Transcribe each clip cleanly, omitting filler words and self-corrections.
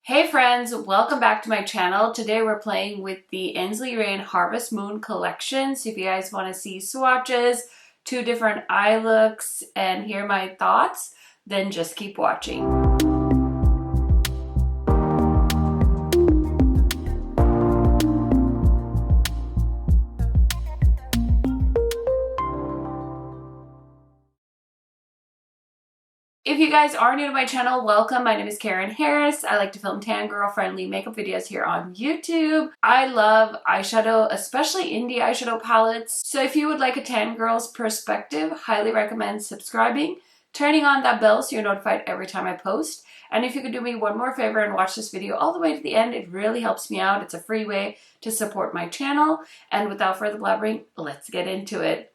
Hey friends, welcome back to my channel. Today we're playing with the Ensley Harvest Moon collection. So if you guys want to see swatches, two different eye looks, and hear my thoughts, then just keep watching. If you guys are new to my channel, welcome. My name is KARENHARRIS. I like to film tan girl friendly makeup videos here on YouTube. I love eyeshadow, especially indie eyeshadow palettes. So if you would like a tan girl's perspective, highly recommend subscribing, turning on that bell so you're notified every time I post. And if you could do me one more favor and watch this video all the way to the end, it really helps me out. It's a free way to support my channel. And without further blabbering, let's get into it.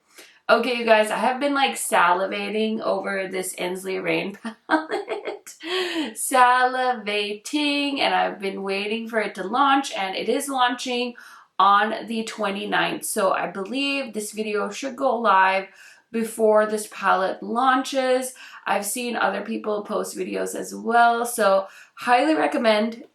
Okay, you guys, I have been like salivating over this Ensley palette. Salivating, and I've been waiting for it to launch, and it is launching on the 29th. So I believe this video should go live before this palette launches. I've seen other people post videos as well, so highly recommend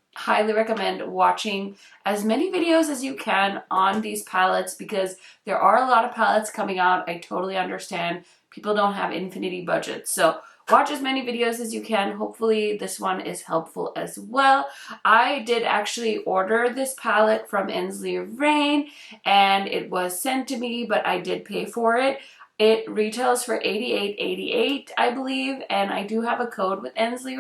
watching as many videos as you can on these palettes because there are a lot of palettes coming out. I totally understand people don't have infinity budgets, so watch as many videos as you can. Hopefully this one is helpful as well. I did actually order this palette from Ensley and it was sent to me, but I did pay for it. It retails for $88.88, I believe, and I do have a code with Ensley.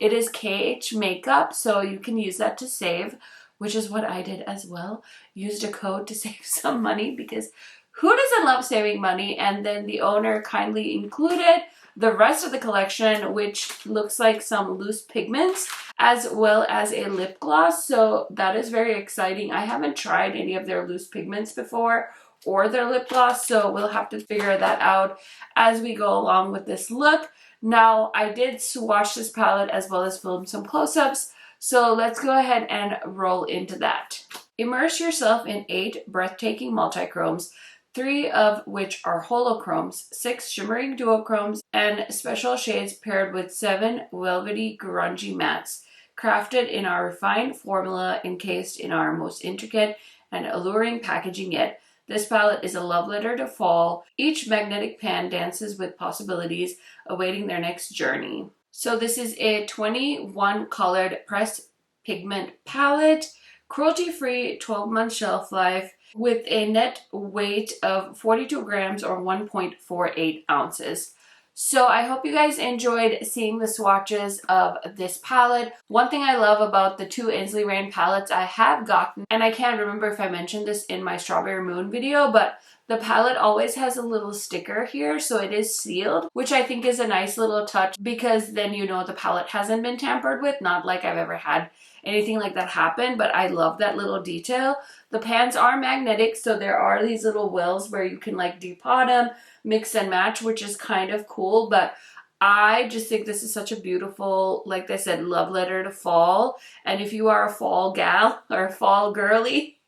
It is KHMAKEUP, so you can use that to save, which is what I did as well. Used a code to save some money because who doesn't love saving money? And then the owner kindly included the rest of the collection, which looks like some loose pigments, as well as a lip gloss. So that is very exciting. I haven't tried any of their loose pigments before or their lip gloss, so we'll have to figure that out as we go along with this look. Now, I did swatch this palette as well as film some close-ups, so let's go ahead and roll into that. Immerse yourself in 8 breathtaking multichromes, 3 of which are holochromes, 6 shimmering duochromes, and special shades paired with 7 velvety grungy mattes, crafted in our refined formula encased in our most intricate and alluring packaging yet. This palette is a love letter to fall. Each magnetic pan dances with possibilities awaiting their next journey. So this is a 21 colored pressed pigment palette, cruelty-free, 12-month shelf life, with a net weight of 42 grams or 1.48 ounces. So I hope you guys enjoyed seeing the swatches of this palette. One thing I love about the two Ensley palettes I have gotten, and I can't remember if I mentioned this in my Strawberry Moon video, but the palette always has a little sticker here, so it is sealed, which I think is a nice little touch because then you know the palette hasn't been tampered with. Not like I've ever had anything like that happen, but I love that little detail. The pans are magnetic, so there are these little wells where you can like depot them, mix and match, which is kind of cool. But I just think this is such a beautiful, like I said, love letter to fall. And if you are a fall gal or a fall girly,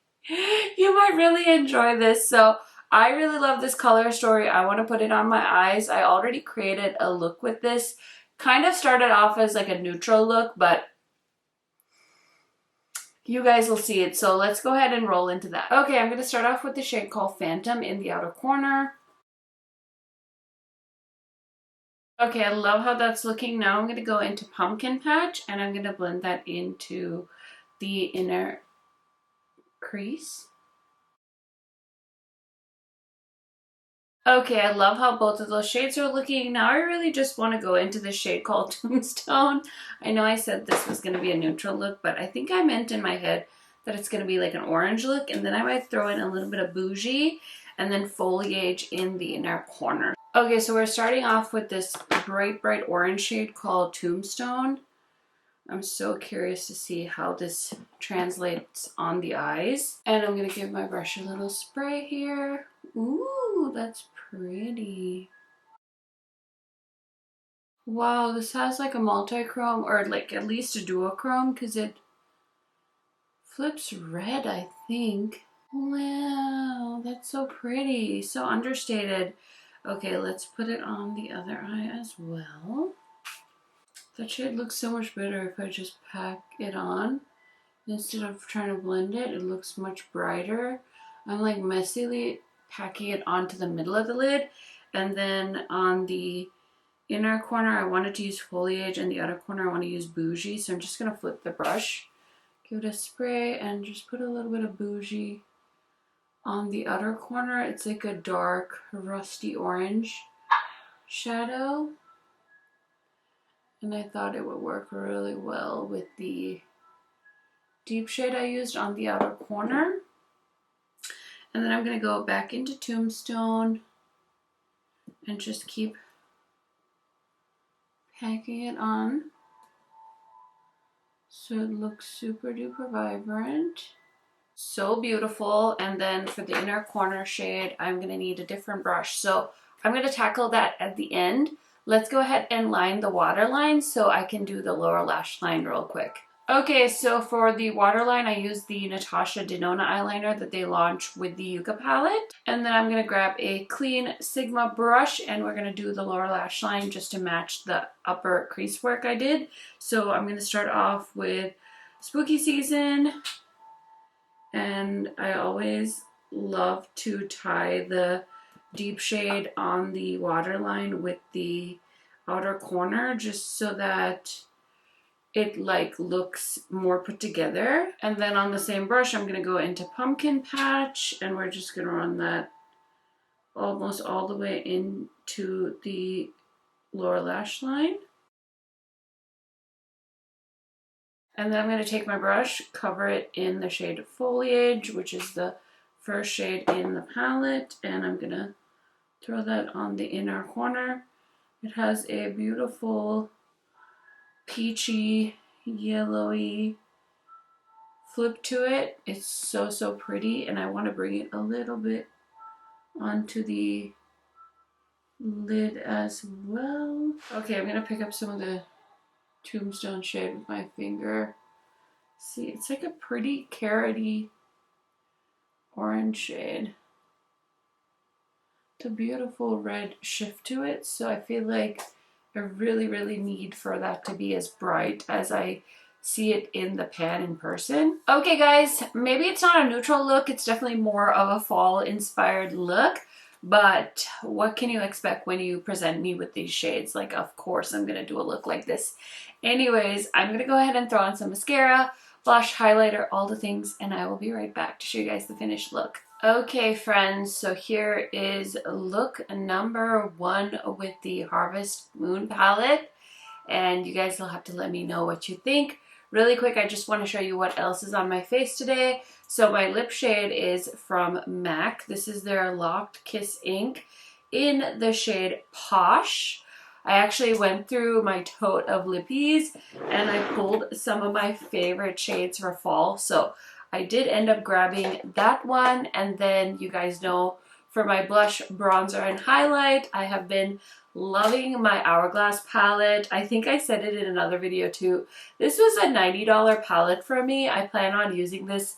you might really enjoy this. So I really love this color story. I want to put it on my eyes. I already created a look with this. Kind of started off as like a neutral look, but you guys will see it. So let's go ahead and roll into that. Okay, I'm going to start off with the shade called Phantom in the outer corner. Okay, I love how that's looking. Now I'm going to go into Pumpkin Patch, and I'm going to blend that into the inner crease. Okay, I love how both of those shades are looking. Now I really just want to go into the shade called Tombstone. I know I said this was going to be a neutral look, but I think I meant in my head that it's going to be like an orange look, and then I might throw in a little bit of Bougie and then Foliage in the inner corner. Okay, so we're starting off with this bright orange shade called Tombstone. I'm so curious to see how this translates on the eyes. And I'm going to give my brush a little spray here. Ooh, that's pretty. Wow, this has like a multi-chrome, or like at least a duochrome, because it flips red, I think. Wow, that's so pretty. So understated. Okay, let's put it on the other eye as well. That shade looks so much better if I just pack it on. Instead of trying to blend it, it looks much brighter. I'm like messily packing it onto the middle of the lid. And then on the inner corner, I wanted to use Foliage, and the outer corner, I want to use Bougie. So I'm just going to flip the brush, give it a spray, and just put a little bit of Bougie on the outer corner. It's like a dark, rusty orange shadow. And I thought it would work really well with the deep shade I used on the outer corner. And then I'm going to go back into Tombstone and just keep packing it on so it looks super duper vibrant. So beautiful. And then for the inner corner shade, I'm going to need a different brush. So I'm going to tackle that at the end. Let's go ahead and line the waterline so I can do the lower lash line real quick. Okay, so for the waterline, I used the Natasha Denona eyeliner that they launched with the Yucca palette. And then I'm going to grab a clean Sigma brush and we're going to do the lower lash line just to match the upper crease work I did. So I'm going to start off with Spooky Season. And I always love to tie the deep shade on the waterline with the outer corner just so that it like looks more put together. And then on the same brush, I'm gonna go into Pumpkin Patch and we're just gonna run that almost all the way into the lower lash line. And then I'm gonna take my brush, cover it in the shade Foliage, which is the first shade in the palette, and I'm gonna throw that on the inner corner. It has a beautiful peachy, yellowy flip to it. It's so, so pretty, and I want to bring it a little bit onto the lid as well. Okay, I'm gonna pick up some of the Tombstone shade with my finger. See, it's like a pretty carroty orange shade. It's a beautiful red shift to it, so I feel like I really need for that to be as bright as I see it in the pan in person. Okay guys, maybe it's not a neutral look, it's definitely more of a fall inspired look, but what can you expect when you present me with these shades? Like, of course I'm gonna do a look like this. Anyways, I'm gonna go ahead and throw on some mascara, blush, highlighter, all the things, and I will be right back to show you guys the finished look. Okay friends, so here is look number 1 with the Harvest Moon palette, and you guys will have to let me know what you think. Really quick, I just want to show you what else is on my face today. So my lip shade is from MAC. This is their Locked Kiss ink in the shade Posh. I actually went through my tote of lippies and I pulled some of my favorite shades for fall. So I did end up grabbing that one, and then you guys know for my blush, bronzer, and highlight, I have been loving my Hourglass palette. I think I said it in another video too. This was a $90 palette for me. I plan on using this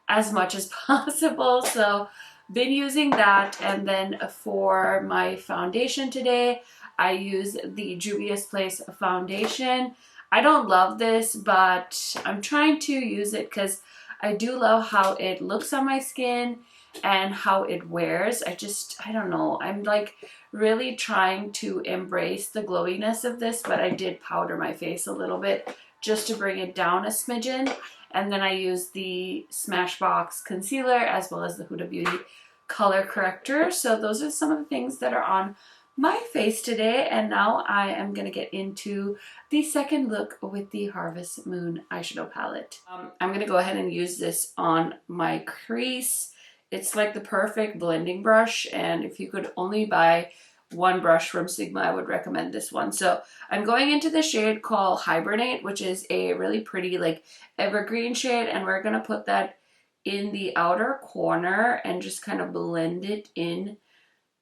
as much as possible, so been using that. And then for my foundation today, I use the Juvia's Place foundation. I don't love this, but I'm trying to use it because I do love how it looks on my skin and how it wears. I don't know. I'm like really trying to embrace the glowiness of this, but I did powder my face a little bit just to bring it down a smidgen. And then I use the Smashbox concealer as well as the Huda Beauty color corrector. So those are some of the things that are on my face today, and now I am going to get into the second look with the Harvest Moon eyeshadow palette. I'm going to go ahead and use this on my crease. It's like the perfect blending brush, and if you could only buy one brush from Sigma, I would recommend this one. So I'm going into the shade called Hibernate, which is a really pretty like evergreen shade, and we're going to put that in the outer corner and just kind of blend it in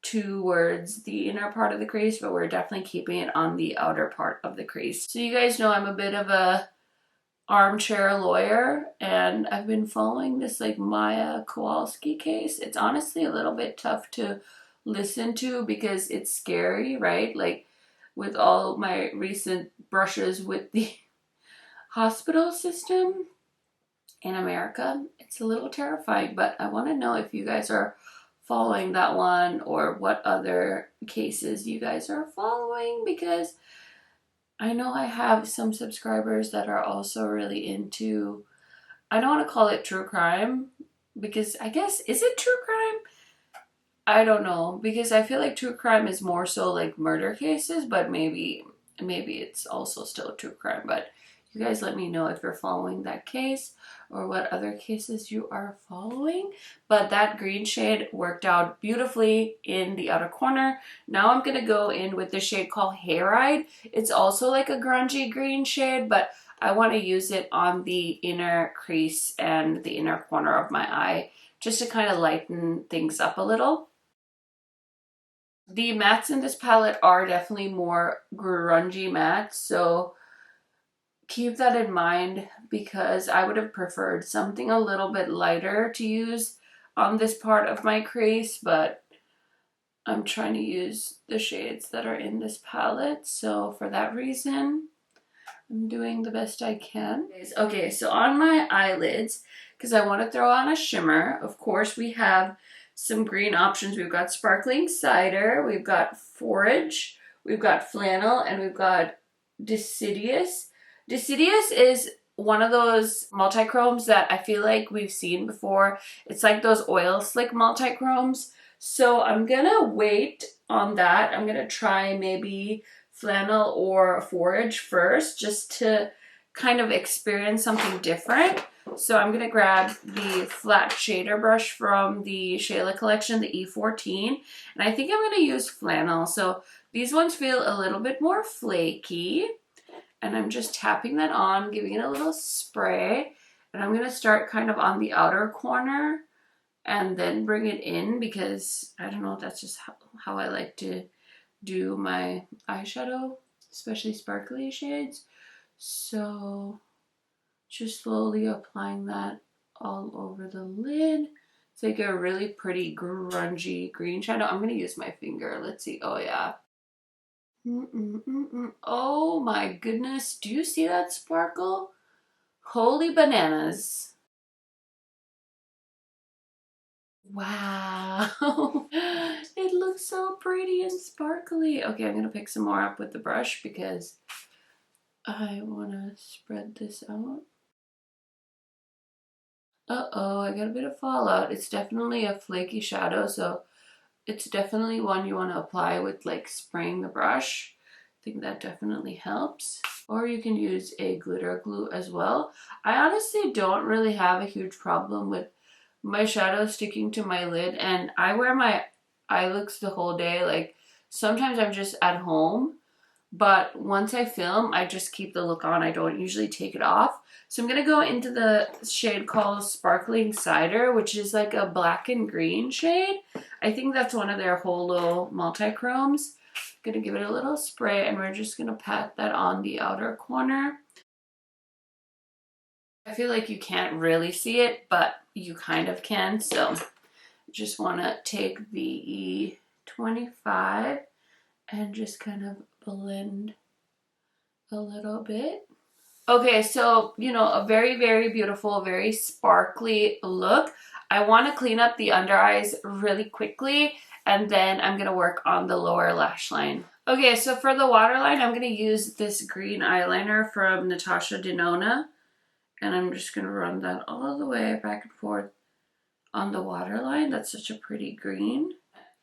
towards the inner part of the crease, but we're definitely keeping it on the outer part of the crease. So you guys know I'm a bit of a armchair lawyer, and I've been following this like Maya Kowalski case. It's honestly a little bit tough to listen to because it's scary, right? Like with all my recent brushes with the hospital system in America. It's a little terrifying, but I want to know if you guys are following that one or what other cases you guys are following, because I know I have some subscribers that are also really into, I don't want to call it true crime, because I guess, is it true crime? I don't know, because I feel like true crime is more so like murder cases, but maybe it's also still true crime. But you guys let me know if you're following that case or what other cases you are following. But that green shade worked out beautifully in the outer corner. Now I'm gonna go in with the shade called Hayride. It's also like a grungy green shade, but I want to use it on the inner crease and the inner corner of my eye, just to kind of lighten things up a little. The mattes in this palette are definitely more grungy mattes, so keep that in mind, because I would have preferred something a little bit lighter to use on this part of my crease, but I'm trying to use the shades that are in this palette, so for that reason, I'm doing the best I can. Okay, so on my eyelids, because I want to throw on a shimmer, of course we have some green options. We've got Sparkling Cider, we've got Forage, we've got Flannel, and we've got Deciduous. Deciduous is one of those multi-chromes that I feel like we've seen before. It's like those oil slick multi-chromes. So I'm gonna wait on that. I'm gonna try maybe Flannel or Forage first, just to kind of experience something different. So I'm going to grab the flat shader brush from the Shayla collection, the E14, and I think I'm going to use Flannel. So these ones feel a little bit more flaky, and I'm just tapping that on, giving it a little spray, and I'm going to start kind of on the outer corner and then bring it in, because I don't know, that's just how I like to do my eyeshadow, especially sparkly shades. So just slowly applying that all over the lid. It's like a really pretty grungy green shadow. I'm going to use my finger. Let's see. Oh, yeah. Oh, my goodness. Do you see that sparkle? Holy bananas. Wow. It looks so pretty and sparkly. Okay, I'm going to pick some more up with the brush, because I want to spread this out. Uh-oh, I got a bit of fallout. It's definitely a flaky shadow, so it's definitely one you want to apply with like spraying the brush. I think that definitely helps. Or you can use a glitter glue as well. I honestly don't really have a huge problem with my shadow sticking to my lid, and I wear my eye looks the whole day. Like sometimes I'm just at home, but once I film, I just keep the look on. I don't usually take it off. So I'm going to go into the shade called Sparkling Cider, which is like a black and green shade. I think that's one of their holo multi-chromes. I'm going to give it a little spray, and we're just going to pat that on the outer corner. I feel like you can't really see it, but you kind of can. So just want to take the E25 and just kind of blend a little bit. Okay, so, you know, a very, very beautiful, very sparkly look. I want to clean up the under eyes really quickly, and then I'm going to work on the lower lash line. Okay, so for the waterline, I'm going to use this green eyeliner from Natasha Denona, and I'm just going to run that all the way back and forth on the waterline. That's such a pretty green.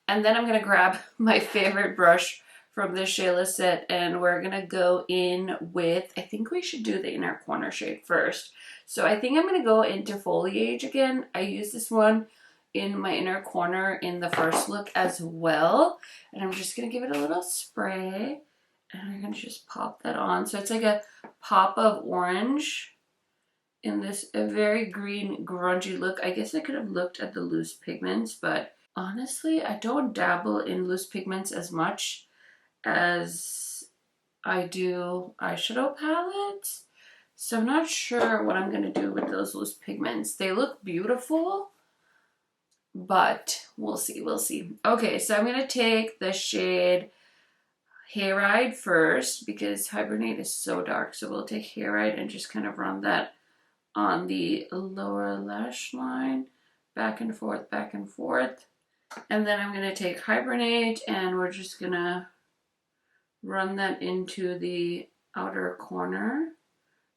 And then I'm going to grab my favorite brush from the Shayla set, and we're going to go in with, I think we should do the inner corner shade first. So I think I'm going to go into Foliage again. I used this one in my inner corner in the first look as well. And I'm just going to give it a little spray, and I'm going to just pop that on. So it's like a pop of orange in this a very green, grungy look. I guess I could have looked at the loose pigments, but honestly, I don't dabble in loose pigments as much as I do eyeshadow palettes. So I'm not sure what I'm going to do with those loose pigments. They look beautiful, but we'll see, we'll see. Okay, so I'm going to take the shade Hayride first because Hibernate is so dark. So we'll take Hayride and just kind of run that on the lower lash line, back and forth, back and forth. And then I'm going to take Hibernate and we're just going to run that into the outer corner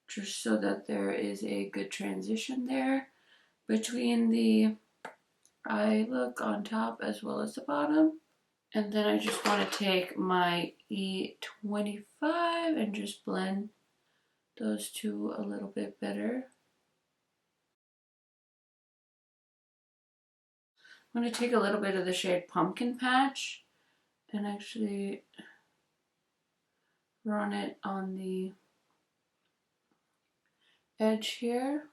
just so that there is a good transition there between the eye look on top as well as the bottom. And then I just want to take my E25 and just blend those two a little bit better. I'm going to take a little bit of the shade Pumpkin Patch and actually run it on the edge here.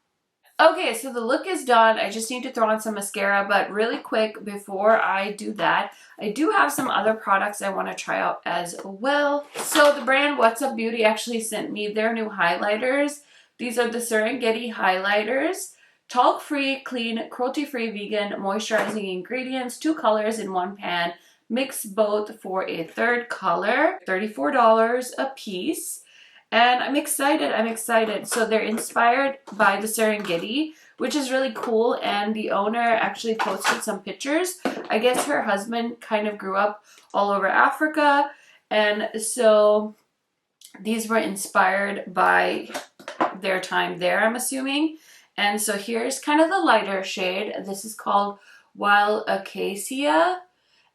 Okay, so the look is done. I just need to throw on some mascara, but really quick before I do that, I do have some other products I want to try out as well. So the brand What's Up Beauty actually sent me their new highlighters. These are the Serengeti highlighters. Talc-free, clean, cruelty-free, vegan, moisturizing ingredients, 2 colors in 1 pan. Mix both for a 3rd color, $34 a piece. And I'm excited. So they're inspired by the Serengeti, which is really cool. And the owner actually posted some pictures. I guess her husband kind of grew up all over Africa. And so these were inspired by their time there, I'm assuming. And so here's kind of the lighter shade. This is called Wild Acacia.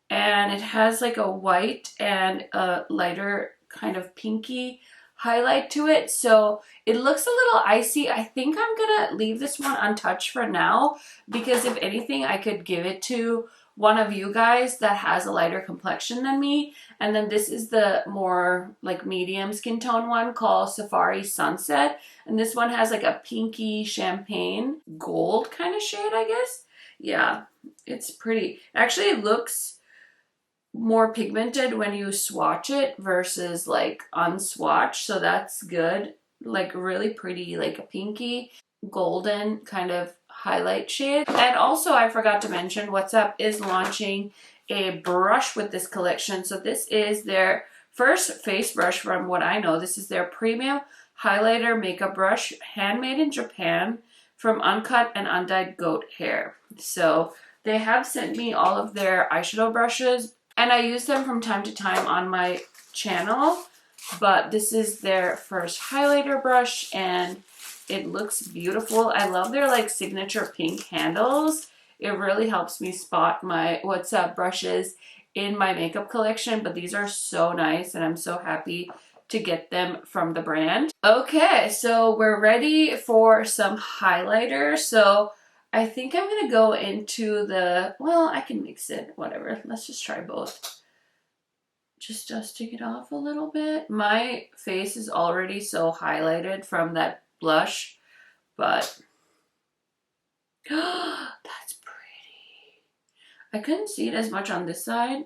And it has like a white and a lighter kind of pinky highlight to it, so it looks a little icy. I think I'm gonna leave this one untouched for now because if anything I could give it to one of you guys that has a lighter complexion than me. And then this is the more like medium skin tone one called Safari Sunset, and this one has like a pinky champagne gold kind of shade, I guess. Yeah, it's pretty. Actually, it looks more pigmented when you swatch it versus like unswatched, so that's good. Like really pretty, like a pinky golden kind of highlight shade. And also I forgot to mention, What's Up is launching a brush with this collection. So this is their first face brush from what I know. This is their premium highlighter makeup brush, handmade in Japan from uncut and undyed goat hair. So they have sent me all of their eyeshadow brushes, and I use them from time to time on my channel, but this is their first highlighter brush and it looks beautiful. I love their like signature pink handles. It really helps me spot my What's Up brushes in my makeup collection, but these are so nice and I'm so happy to get them from the brand. Okay, so we're ready for some highlighter. So I think I'm going to go into the, well, I can mix it, whatever. Let's just try both. Just dusting it off a little bit. My face is already so highlighted from that blush, but that's pretty. I couldn't see it as much on this side,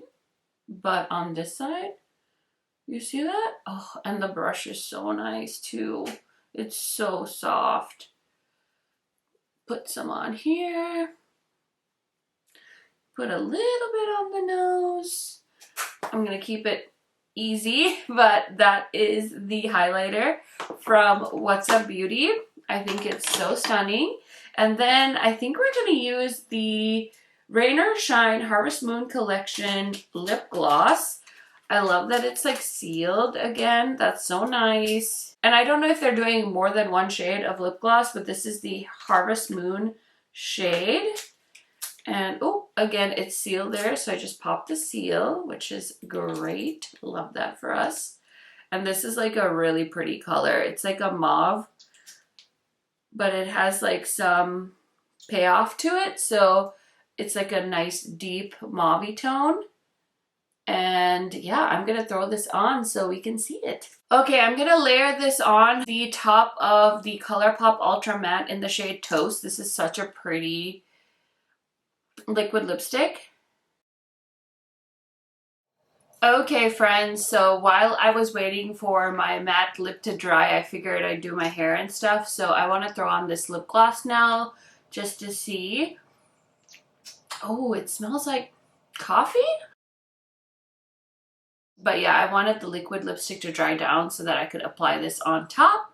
but on this side, you see that? Oh, and the brush is so nice too. It's so soft. Put some on here. Put a little bit on the nose. I'm going to keep it easy, but that is the highlighter from What's Up Beauty. I think it's so stunning. And then I think we're going to use the Rain or Shine Harvest Moon Collection lip gloss. I love that it's like sealed again. That's so nice. And I don't know if they're doing more than one shade of lip gloss, but this is the Harvest Moon shade. And oh, again, it's sealed there, so I just popped the seal, which is great. Love that for us. And this is like a really pretty color. It's like a mauve, but it has like some payoff to it, so it's like a nice deep mauve-y tone. And yeah, I'm gonna throw this on so we can see it. Okay, I'm gonna layer this on the top of the ColourPop Ultra Matte in the shade Toast. This is such a pretty liquid lipstick. Okay friends, so while I was waiting for my matte lip to dry, I figured I'd do my hair and stuff. So I want to throw on this lip gloss now just to see. Oh, it smells like coffee? But yeah, I wanted the liquid lipstick to dry down so that I could apply this on top.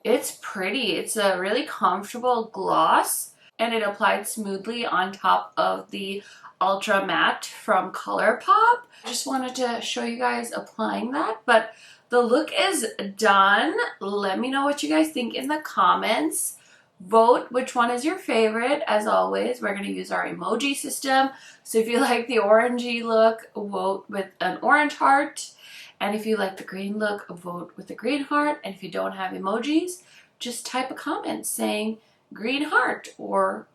It's pretty. It's a really comfortable gloss and it applied smoothly on top of the Ultra Matte from ColourPop. I just wanted to show you guys applying that, but the look is done. Let me know what you guys think in the comments. Vote which one is your favorite. As always, we're going to use our emoji system. So if you like the orangey look, vote with an orange heart. And if you like the green look, vote with the green heart. And if you don't have emojis, just type a comment saying green heart or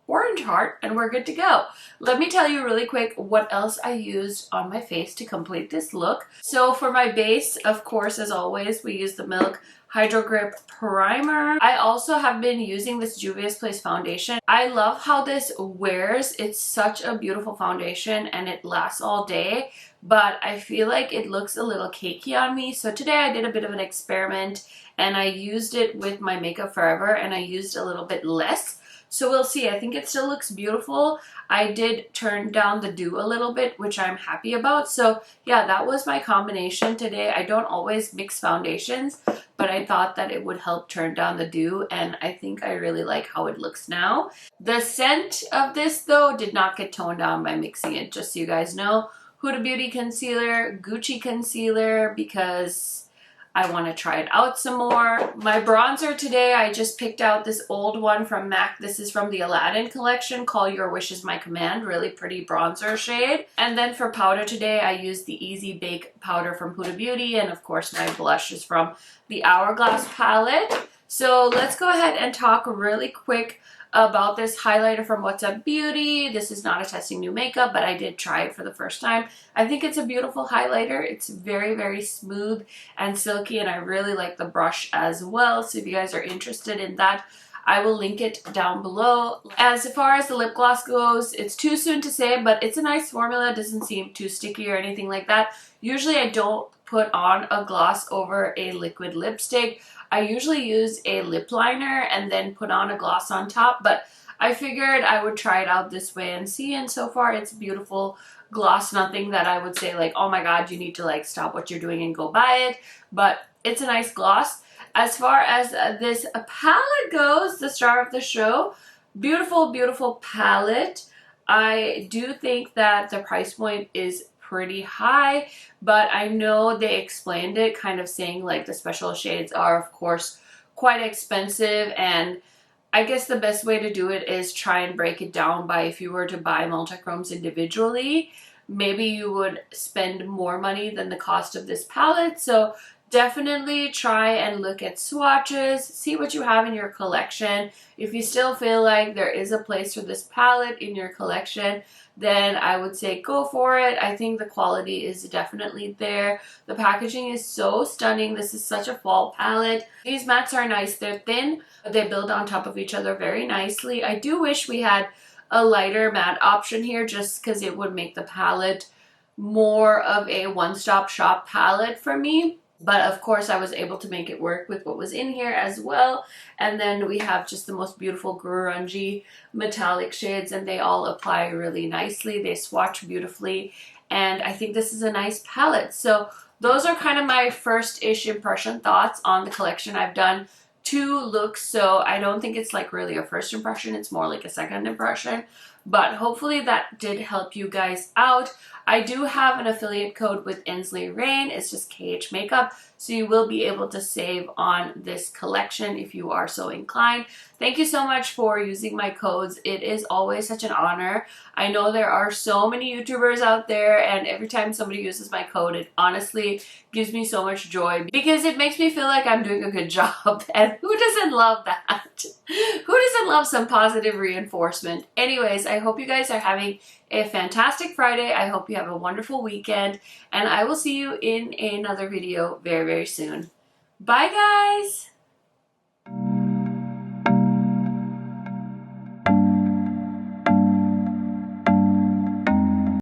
orange heart and we're good to go. Let me tell you really quick what else I used on my face to complete this look. So for my base, of course, as always, we use the Milk Hydro Grip Primer. I also have been using this Juvia's Place foundation. I love how this wears. It's such a beautiful foundation and it lasts all day, but I feel like it looks a little cakey on me. So today I did a bit of an experiment and I used it with my Makeup Forever and I used a little bit less. So we'll see. I think it still looks beautiful. I did turn down the dew a little bit, which I'm happy about. So yeah, that was my combination today. I don't always mix foundations, but I thought that it would help turn down the dew, and I think I really like how it looks now. The scent of this, though, did not get toned down by mixing it, just so you guys know. Huda Beauty concealer, Gucci concealer, because I want to try it out some more. My bronzer today, I just picked out this old one from MAC. This is from the Aladdin collection, Call Your Wish is My Command. Really pretty bronzer shade. And then for powder today, I used the Easy Bake powder from Huda Beauty. And of course, my blush is from the Hourglass palette. So let's go ahead and talk really quick about this highlighter from What's Up Beauty. This is not a testing new makeup, but I did try it for the first time. I think it's a beautiful highlighter. It's very, very smooth and silky, and I really like the brush as well. So if you guys are interested in that, I will link it down below. As far as the lip gloss goes, it's too soon to say, but it's a nice formula. It doesn't seem too sticky or anything like that. Usually I don't put on a gloss over a liquid lipstick. I usually use a lip liner and then put on a gloss on top, but I figured I would try it out this way and see, and so far it's beautiful gloss. Nothing that I would say like, oh my god, you need to like stop what you're doing and go buy it, but it's a nice gloss. As far as this palette goes, the star of the show, beautiful, beautiful palette. I do think that the price point is pretty high, but I know they explained it, kind of saying like the special shades are of course quite expensive, and I guess the best way to do it is try and break it down by, if you were to buy multi-chromes individually, maybe you would spend more money than the cost of this palette. So definitely try and look at swatches, see what you have in your collection. If you still feel like there is a place for this palette in your collection, then I would say go for it. I think the quality is definitely there. The packaging is so stunning. This is such a fall palette. These mattes are nice. They're thin, but they build on top of each other very nicely. I do wish we had a lighter matte option here, just because it would make the palette more of a one-stop shop palette for me. But of course I was able to make it work with what was in here as well. And then we have just the most beautiful grungy metallic shades, and they all apply really nicely. They swatch beautifully, and I think this is a nice palette. So those are kind of my first-ish impression thoughts on the collection. I've done 2 looks, so I don't think it's like really a first impression. It's more like a second impression. But hopefully that did help you guys out. I do have an affiliate code with Ensley Rain. It's just KHMAKEUP. So you will be able to save on this collection if you are so inclined. Thank you so much for using my codes. It is always such an honor. I know there are so many YouTubers out there, and every time somebody uses my code, it honestly gives me so much joy because it makes me feel like I'm doing a good job. And who doesn't love that? Who doesn't love some positive reinforcement? Anyways, I hope you guys are having a fantastic Friday. I hope you have a wonderful weekend, and I will see you in another video very, very soon. Bye, guys!